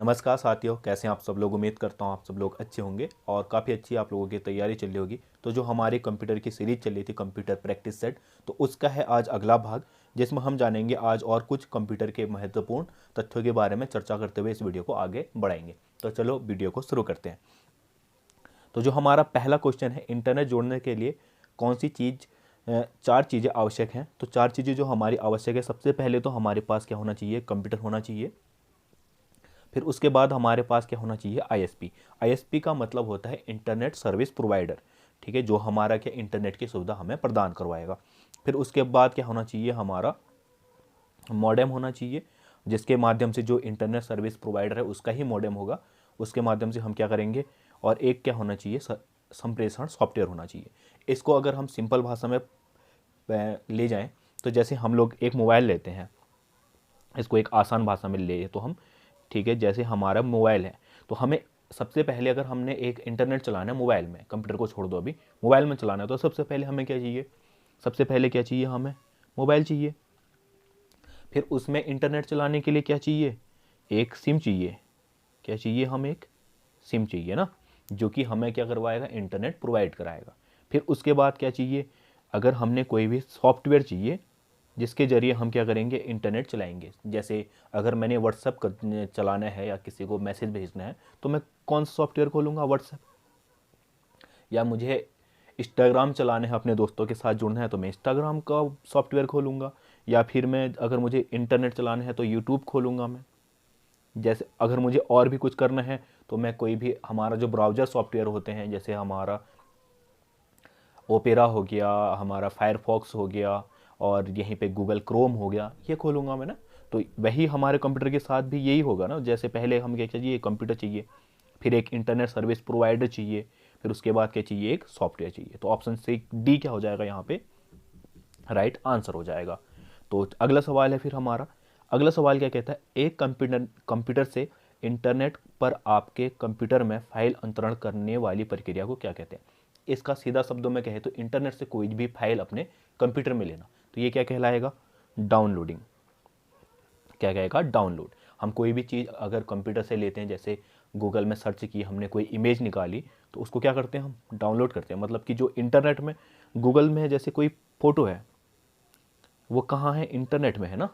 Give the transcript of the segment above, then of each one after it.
नमस्कार साथियों, कैसे हैं आप सब लोग। उम्मीद करता हूं आप सब लोग अच्छे होंगे और काफ़ी अच्छी आप लोगों की तैयारी चल रही होगी। तो जो हमारे कंप्यूटर की सीरीज चल रही थी कंप्यूटर प्रैक्टिस सेट, तो उसका है आज अगला भाग, जिसमें हम जानेंगे आज और कुछ कंप्यूटर के महत्वपूर्ण तथ्यों के बारे में चर्चा करते हुए इस वीडियो को आगे बढ़ाएंगे। तो चलो वीडियो को शुरू करते हैं। तो जो हमारा पहला क्वेश्चन है, इंटरनेट जोड़ने के लिए कौन सी चीज़ चार चीज़ें आवश्यक हैं। तो चार चीज़ें जो हमारी आवश्यक है, सबसे पहले तो हमारे पास क्या होना चाहिए, कंप्यूटर होना चाहिए। फिर उसके बाद हमारे पास क्या होना चाहिए, आईएसपी। आईएसपी का मतलब होता है इंटरनेट सर्विस प्रोवाइडर, ठीक है, जो हमारा क्या इंटरनेट की सुविधा हमें प्रदान करवाएगा। फिर उसके बाद क्या होना चाहिए, हमारा मॉडेम होना चाहिए, जिसके माध्यम से जो इंटरनेट सर्विस प्रोवाइडर है उसका ही मॉडेम होगा, उसके माध्यम से हम क्या करेंगे। और एक क्या होना चाहिए, संप्रेषण सॉफ्टवेयर होना चाहिए। इसको अगर हम सिंपल भाषा में ले जाएं, तो जैसे हम लोग एक मोबाइल लेते हैं, इसको एक आसान भाषा में ले तो हम, ठीक है, जैसे हमारा मोबाइल है, तो हमें सबसे पहले अगर हमने एक इंटरनेट चलाना है मोबाइल में, कंप्यूटर को छोड़ दो, अभी मोबाइल में चलाना है, तो सबसे पहले हमें क्या चाहिए, सबसे पहले क्या चाहिए, हमें मोबाइल चाहिए। फिर उसमें इंटरनेट चलाने के लिए क्या चाहिए, एक सिम चाहिए। क्या चाहिए, हम एक सिम चाहिए ना, जो कि हमें क्या करवाएगा, इंटरनेट प्रोवाइड कराएगा। फिर उसके बाद क्या चाहिए, अगर हमने कोई भी सॉफ्टवेयर चाहिए जिसके ज़रिए हम क्या करेंगे, इंटरनेट चलाएंगे। जैसे अगर मैंने व्हाट्सएप चलाना है या किसी को मैसेज भेजना है, तो मैं कौन सा सॉफ्टवेयर खोलूँगा, व्हाट्सएप। या मुझे इंस्टाग्राम चलाना है, अपने दोस्तों के साथ जुड़ना है, तो मैं इंस्टाग्राम का सॉफ्टवेयर खोलूँगा। या फिर मैं अगर मुझे इंटरनेट चलाना है तो यूट्यूब खोलूँगा मैं। जैसे अगर मुझे और भी कुछ करना है, तो मैं कोई भी हमारा जो ब्राउज़र सॉफ्टवेयर होते हैं, जैसे हमारा ओपेरा हो गया, हमारा फायरफॉक्स हो गया, और यहीं पे गूगल क्रोम हो गया, ये खोलूँगा मैं ना। तो वही हमारे कंप्यूटर के साथ भी यही होगा ना। जैसे पहले हम क्या चाहिए, कंप्यूटर चाहिए, फिर एक इंटरनेट सर्विस प्रोवाइडर चाहिए, फिर उसके बाद क्या चाहिए, एक सॉफ्टवेयर चाहिए। तो ऑप्शन सी डी क्या हो जाएगा, यहाँ पे राइट आंसर हो जाएगा। तो अगला सवाल है फिर हमारा, अगला सवाल क्या कहता है, एक कंप्यूटर कंप्यूटर से इंटरनेट पर आपके कंप्यूटर में फाइल अंतरण करने वाली प्रक्रिया को क्या कहते हैं। इसका सीधा शब्दों में कहे तो इंटरनेट से कोई भी फाइल अपने कंप्यूटर में लेना, तो ये क्या कहलाएगा, डाउनलोडिंग। क्या कहेगा, डाउनलोड। हम कोई भी चीज़ अगर कंप्यूटर से लेते हैं, जैसे गूगल में सर्च की, हमने कोई इमेज निकाली, तो उसको क्या करते हैं, हम डाउनलोड करते हैं। मतलब कि जो इंटरनेट में, गूगल में जैसे कोई फ़ोटो है, वो कहाँ है, इंटरनेट में है ना।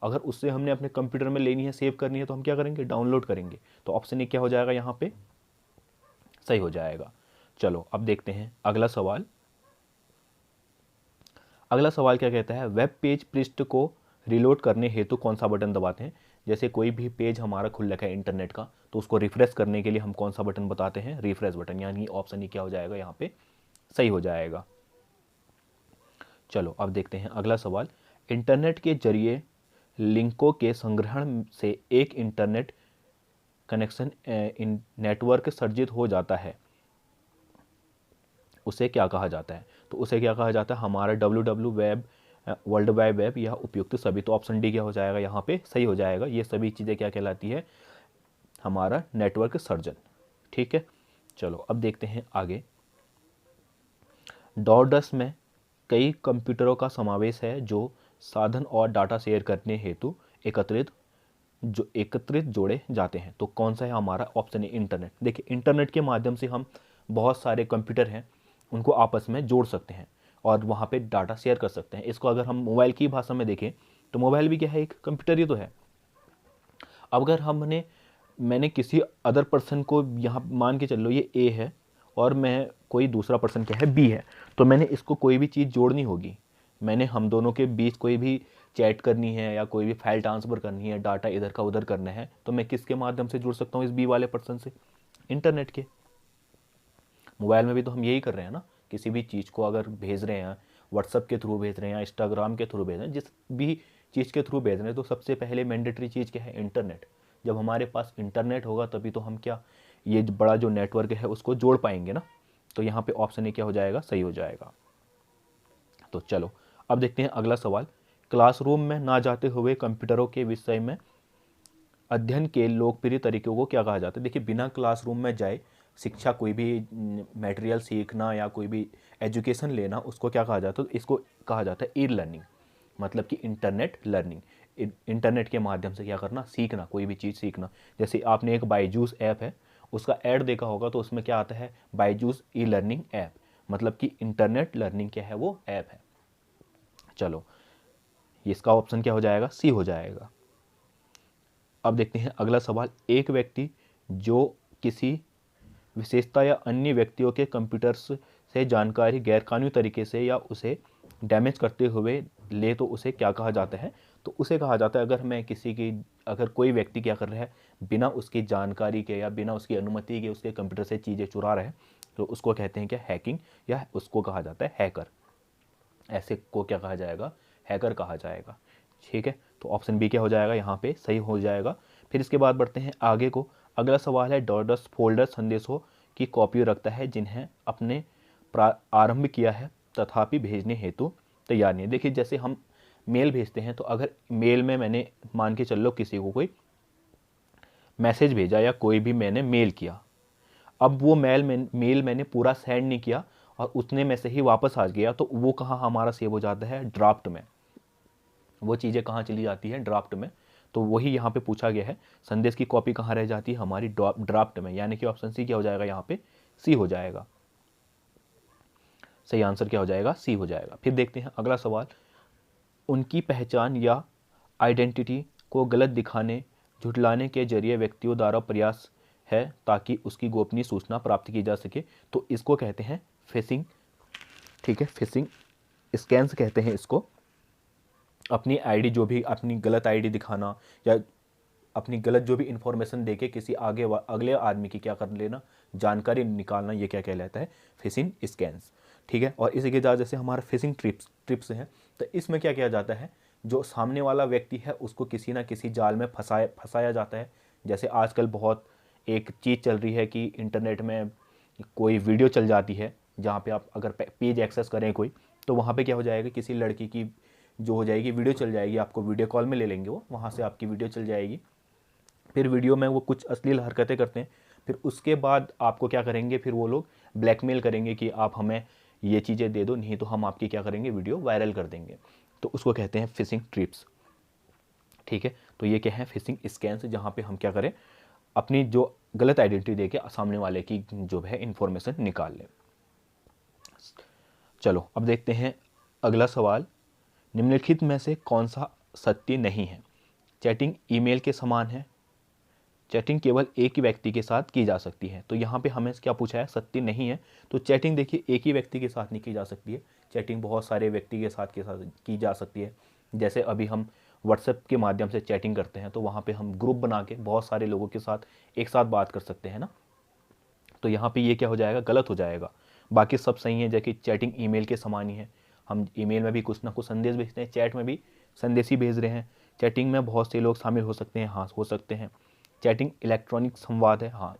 अगर उससे हमने अपने कंप्यूटर में लेनी है, सेव करनी है, तो हम क्या करेंगे, डाउनलोड करेंगे। तो ऑप्शन ए क्या हो जाएगा, यहाँ पे सही हो जाएगा। चलो अब देखते हैं अगला सवाल। अगला सवाल क्या कहता है, वेब पेज पृष्ठ को रिलोड करने हेतु कौन सा बटन दबाते हैं। जैसे कोई भी पेज हमारा खुल रखा है इंटरनेट का, तो उसको रिफ्रेश करने के लिए हम कौन सा बटन बताते हैं, रिफ्रेश बटन। यानी ऑप्शन ई क्या हो जाएगा, यहाँ पे सही हो जाएगा। चलो अब देखते हैं अगला सवाल। इंटरनेट के जरिए लिंकों के संग्रहण से एक इंटरनेट कनेक्शन नेटवर्क सर्जित हो जाता है, उसे क्या कहा जाता है। तो उसे क्या कहा जाता है, हमारा W web, world wide web, या उपयुक्त सभी। तो ऑप्शन डी क्या हो जाएगा, यहाँ पे सही हो जाएगा। ये सभी चीज़ें क्या कहलाती है, हमारा नेटवर्क सर्जन, ठीक है। चलो अब देखते हैं आगे। डॉडस में कई कंप्यूटरों का समावेश है जो साधन और डाटा शेयर करने हेतु एकत्रित जोड़े जाते हैं। तो कौन सा है हमारा, ऑप्शन है इंटरनेट। देखिए इंटरनेट के माध्यम से हम बहुत सारे कंप्यूटर हैं उनको आपस में जोड़ सकते हैं और वहाँ पे डाटा शेयर कर सकते हैं। इसको अगर हम मोबाइल की भाषा में देखें, तो मोबाइल भी क्या है, एक कंप्यूटर ही तो है। अब अगर मैंने किसी अदर पर्सन को यहाँ मान के चल लो, ये ए है और मैं कोई दूसरा पर्सन क्या है, बी है, तो मैंने इसको कोई भी चीज़ जोड़नी होगी, मैंने हम दोनों के बीच कोई भी चैट करनी है या कोई भी फाइल ट्रांसफ़र करनी है, डाटा इधर का उधर करना है, तो मैं किसके माध्यम से जुड़ सकता हूँ इस बी वाले पर्सन से, इंटरनेट के। मोबाइल में भी तो हम यही कर रहे हैं ना, किसी भी चीज़ को अगर भेज रहे हैं, व्हाट्सअप के थ्रू भेज रहे हैं या इंस्टाग्राम के थ्रू भेज रहे हैं, जिस भी चीज़ के थ्रू भेज रहे हैं, तो सबसे पहले मैंडेटरी चीज़ क्या है, इंटरनेट। जब हमारे पास इंटरनेट होगा तभी तो हम क्या, ये बड़ा जो नेटवर्क है उसको जोड़ पाएंगे ना। तो यहाँ पे ऑप्शन ए क्या हो जाएगा, सही हो जाएगा। तो चलो अब देखते हैं अगला सवाल। क्लासरूम में ना जाते हुए कंप्यूटरों के विषय में अध्ययन के लोकप्रिय तरीकों को क्या कहा जाता है। देखिए बिना क्लासरूम में जाए शिक्षा, कोई भी मटेरियल सीखना या कोई भी एजुकेशन लेना, उसको क्या कहा जाता है, तो इसको कहा जाता है ई लर्निंग, मतलब कि इंटरनेट लर्निंग। इंटरनेट के माध्यम से क्या करना, सीखना, कोई भी चीज़ सीखना। जैसे आपने एक बायजूस ऐप है, उसका ऐड देखा होगा, तो उसमें क्या आता है, बायजूस ई लर्निंग ऐप, मतलब कि इंटरनेट लर्निंग क्या है, वो ऐप है। चलो, इसका ऑप्शन क्या हो जाएगा, सी हो जाएगा। अब देखते हैं अगला सवाल। एक व्यक्ति जो किसी विशेषता या अन्य व्यक्तियों के कंप्यूटर्स से जानकारी गैरकानूनी तरीके से या उसे डैमेज करते हुए ले तो उसे क्या कहा जाता है। तो उसे कहा जाता है, अगर कोई व्यक्ति क्या कर रहा है, बिना उसकी जानकारी के या बिना उसकी अनुमति के उसके कंप्यूटर से चीज़ें चुरा रहे हैं, तो उसको कहते हैं क्या, हैकिंग, या उसको कहा जाता है हैकर। ऐसे को क्या कहा जाएगा, हैकर कहा जाएगा। ठीक है, तो ऑप्शन बी क्या हो जाएगा, यहाँ पे सही हो जाएगा। फिर इसके बाद बढ़ते हैं आगे को। अगला सवाल है, डॉडस फोल्डर संदेशों की कॉपी रखता है जिन्हें अपने आरंभ किया है तथापि भेजने हेतु तैयार नहीं है। देखिए, जैसे हम मेल भेजते हैं, तो अगर मेल में मैंने मान के चल लो किसी को कोई मैसेज भेजा या कोई भी मैंने मेल किया, अब वो मेल मैंने पूरा सेंड नहीं किया और उतने में से ही वापस आ गया, तो वो कहाँ हमारा सेव हो जाता है, ड्राफ्ट में। वो चीज़ें कहाँ चली जाती हैं, ड्राफ्ट में। तो वही यहाँ पे पूछा गया है, संदेश की कॉपी कहाँ रह जाती है, हमारी ड्राफ्ट में, यानी कि ऑप्शन सी क्या हो जाएगा, यहाँ पे सी हो जाएगा। सही आंसर क्या हो जाएगा, सी हो जाएगा। फिर देखते हैं अगला सवाल। उनकी पहचान या आइडेंटिटी को गलत दिखाने झुठलाने के जरिए व्यक्तियों द्वारा प्रयास है ताकि उसकी गोपनीय सूचना प्राप्त की जा सके, तो इसको कहते हैं फिशिंग। ठीक है, फिशिंग स्कैम्स कहते हैं इसको। अपनी आईडी, जो भी अपनी गलत आईडी दिखाना या अपनी गलत जो भी इंफॉर्मेशन देके किसी अगले आदमी की क्या कर लेना, जानकारी निकालना, ये क्या कहलाता है, फिशिंग स्कैम्स। ठीक है, और इसी के साथ जैसे हमारा फिशिंग ट्रिप्स हैं, तो इसमें क्या किया जाता है, जो सामने वाला व्यक्ति है उसको किसी ना किसी जाल में फंसाया जाता है। जैसे आजकल बहुत एक चीज़ चल रही है कि इंटरनेट में कोई वीडियो चल जाती है, जहाँ पे आप अगर पेज एक्सेस करें कोई, तो वहाँ पे क्या हो जाएगा, किसी लड़की की जो हो जाएगी वीडियो चल जाएगी, आपको वीडियो कॉल में ले लेंगे, वो वहाँ से आपकी वीडियो चल जाएगी। फिर वीडियो में वो कुछ अश्लील हरकतें करते हैं, फिर उसके बाद आपको क्या करेंगे, फिर वो लोग ब्लैकमेल करेंगे कि आप हमें ये चीज़ें दे दो, नहीं तो हम आपकी क्या करेंगे, वीडियो वायरल कर देंगे। तो उसको कहते हैं फिशिंग ट्रिप्स। ठीक है, तो ये क्या है, फिशिंग स्कैम्स, जहाँ पे हम क्या करें, अपनी जो गलत आइडेंटिटी दे के सामने वाले की जो है इंफॉर्मेशन निकाल लें। चलो, अब देखते हैं अगला सवाल। निम्नलिखित में से कौन सा सत्य नहीं है। चैटिंग ईमेल के समान है। चैटिंग केवल एक ही व्यक्ति के साथ की जा सकती है। तो यहाँ पे हमें क्या पूछा है, सत्य नहीं है। तो चैटिंग देखिए एक ही व्यक्ति के साथ नहीं की जा सकती है, चैटिंग बहुत सारे व्यक्ति के साथ की जा सकती है। जैसे अभी हम व्हाट्सएप के माध्यम से चैटिंग करते हैं, तो वहाँ पे हम ग्रुप बना के बहुत सारे लोगों के साथ एक साथ बात कर सकते हैं ना। तो यहाँ पे ये क्या हो जाएगा, गलत हो जाएगा। बाकी सब सही है, जैसे चैटिंग ईमेल के समान ही है। हम ईमेल में भी कुछ ना कुछ संदेश भेजते हैं, चैट में भी संदेश ही भेज रहे हैं। चैटिंग में बहुत से लोग शामिल हो सकते हैं, हाँ हो सकते हैं। चैटिंग इलेक्ट्रॉनिक संवाद है, हाँ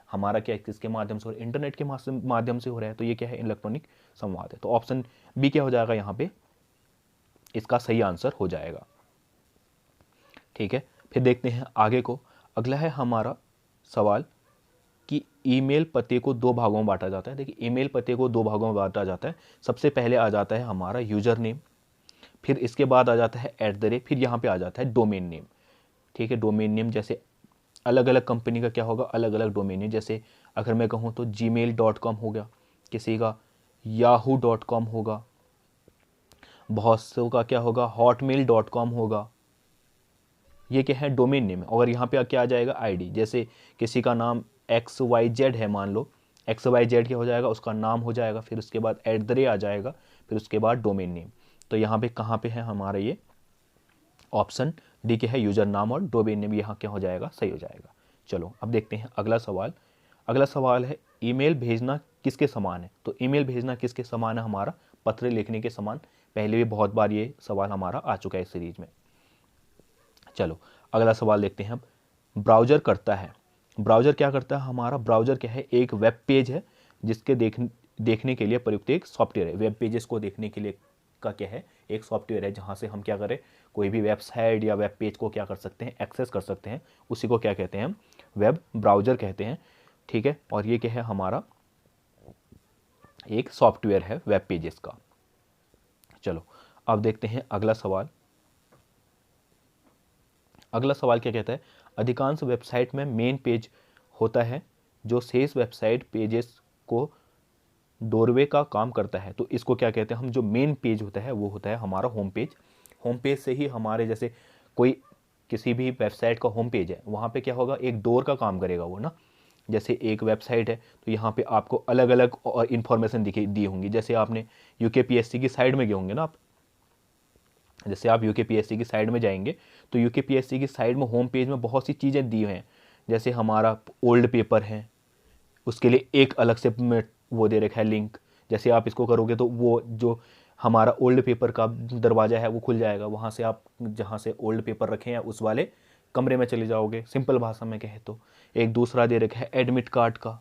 हमारा क्या किसके माध्यम से हो रहा है, इंटरनेट के माध्यम से हो रहा है, तो ये क्या है, इलेक्ट्रॉनिक संवाद है। तो ऑप्शन बी क्या हो जाएगा, यहाँ पे इसका सही आंसर हो जाएगा। ठीक है, फिर देखते हैं आगे को। अगला है हमारा सवाल कि ईमेल पते को दो भागों में बांटा जाता है। देखिए, ईमेल पते को दो भागों में बांटा जाता है। सबसे पहले आ जाता है हमारा यूजर नेम, फिर इसके बाद आ जाता है @, फिर यहाँ पे आ जाता है डोमेन नेम। ठीक है, डोमेन नेम जैसे अलग अलग कंपनी का क्या होगा, अलग अलग डोमेन नेम। जैसे अगर मैं कहूँ तो gmail.com हो गया, किसी का yahoo.com होगा, बहुत से का क्या होगा, hotmail.com होगा। ये क्या है, डोमेन नेम है। और यहाँ पे क्या आ जाएगा, आईडी। जैसे किसी का नाम XYZ है, मान लो XYZ क्या हो जाएगा, उसका नाम हो जाएगा, फिर उसके बाद @ आ जाएगा, फिर उसके बाद डोमेन नेम। तो यहाँ पे कहाँ पे है हमारा, ये ऑप्शन डी के है, यूजर नाम और डोमेन नेम, यहाँ क्या हो जाएगा, सही हो जाएगा। चलो, अब देखते हैं अगला सवाल। अगला सवाल है, ईमेल भेजना किसके समान है। तो ईमेल भेजना किसके समान है, हमारा पत्र लिखने के समान। पहले भी बहुत बार ये सवाल हमारा आ चुका है इस सीरीज में। चलो, अगला सवाल देखते हैं। अब ब्राउज़र करता है, ब्राउज़र क्या करता है, हमारा ब्राउज़र क्या है, एक वेब पेज है जिसके देखने के लिए प्रयुक्त एक सॉफ्टवेयर है। वेब पेजेस को देखने के लिए का क्या है, एक सॉफ्टवेयर है, जहाँ से हम क्या करें, कोई भी वेबसाइट या वेब पेज को क्या कर सकते हैं, एक्सेस कर सकते हैं। उसी को क्या कहते हैं, हम वेब ब्राउज़र कहते हैं। ठीक है, और ये क्या है, हमारा एक सॉफ्टवेयर है वेब पेजेस का। चलो, अब देखते हैं अगला सवाल। अगला सवाल क्या कहता है, अधिकांश वेबसाइट में मेन पेज होता है जो शेष वेबसाइट पेजेस को डोरवे का काम करता है। तो इसको क्या कहते हैं हम, जो मेन पेज होता है वो होता है हमारा होम पेज। होम पेज से ही हमारे जैसे कोई किसी भी वेबसाइट का होम पेज है, वहाँ पे क्या होगा, एक डोर का काम करेगा वो ना। जैसे एक वेबसाइट है तो यहाँ पे आपको अलग अलग और इन्फॉर्मेशन दी होंगी। जैसे आपने यूकेपीएससी की साइड में गए होंगे ना आप, जैसे आप यूकेपीएससी की साइड में जाएंगे तो यूकेपीएससी की साइड में होम पेज में बहुत सी चीज़ें दी हुई हैं। जैसे हमारा ओल्ड पेपर है, उसके लिए एक अलग से वो दे रखा है लिंक। जैसे आप इसको करोगे तो वो जो हमारा ओल्ड पेपर का दरवाज़ा है वो खुल जाएगा, वहाँ से आप जहाँ से ओल्ड पेपर रखे हैं उस वाले कमरे में चले जाओगे, सिंपल भाषा में कहे तो। एक दूसरा दे रखा है एडमिट कार्ड का।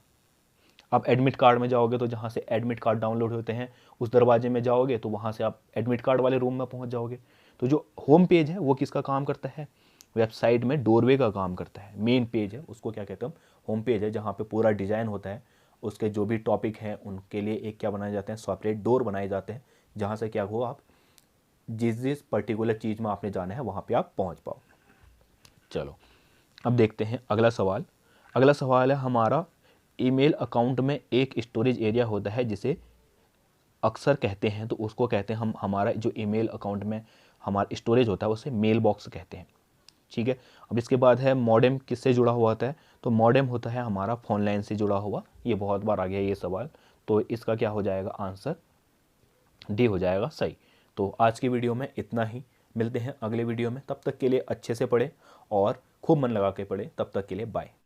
आप एडमिट कार्ड में जाओगे तो जहाँ से एडमिट कार्ड डाउनलोड होते हैं उस दरवाजे में जाओगे तो वहाँ से आप एडमिट कार्ड वाले रूम में पहुँच जाओगे। तो जो होम पेज है वो किसका काम करता है, वेबसाइट में डोरवे का काम करता है। मेन पेज है उसको क्या कहते हैं हम, होम पेज है, जहाँ पे पूरा डिज़ाइन होता है, उसके जो भी टॉपिक हैं उनके लिए एक क्या बनाए जाते हैं, सेपरेट डोर बनाए जाते हैं, जहाँ से क्या हो, आप जिस जिस पर्टिकुलर चीज़ में आपने जाना है वहाँ पे आप पहुँच पाओ। चलो अब देखते हैं अगला सवाल। अगला सवाल है हमारा, ईमेल अकाउंट में एक स्टोरेज एरिया होता है जिसे अक्सर कहते हैं, तो उसको कहते हैं हम, हमारा जो ईमेल अकाउंट में हमारा स्टोरेज होता है उसे मेल बॉक्स कहते हैं। ठीक है। अब इसके बाद है मॉडेम किससे जुड़ा हुआ होता है, तो मॉडेम होता है हमारा फोन लाइन से जुड़ा हुआ। ये बहुत बार आ गया ये सवाल, तो इसका क्या हो जाएगा आंसर, डी हो जाएगा सही। तो आज की वीडियो में इतना ही, मिलते हैं अगले वीडियो में, तब तक के लिए अच्छे से पढ़ें और खूब मन लगा के पढ़ें। तब तक के लिए बाय।